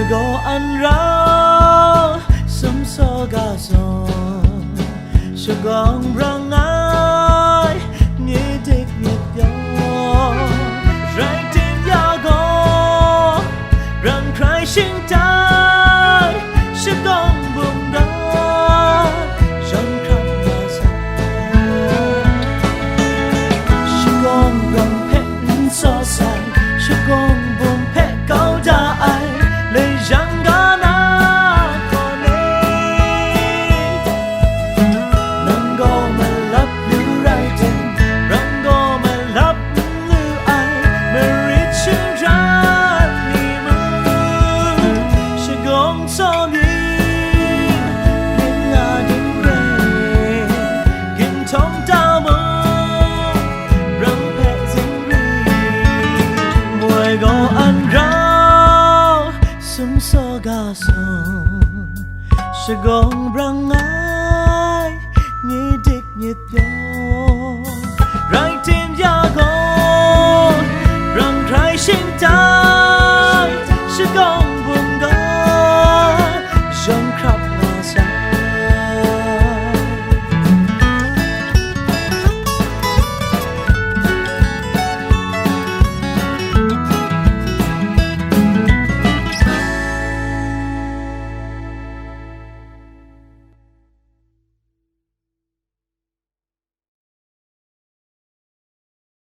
go ăn rau sum so ga so gong rang ai nghe địch nhịp gió rai tim ya go rang khai sinh tai gong buông đó rang khăn mà sa gong rang pet so sai gong buông pet cao da ai lời răng ga na con ấy nang go mà lấp lưu rai tình răng go mà lấp lưu ai mà rít chân ra ni mưa sẽ gong so đi go ăn rau sum so ga so gong rang ai nghe địch nhịp gió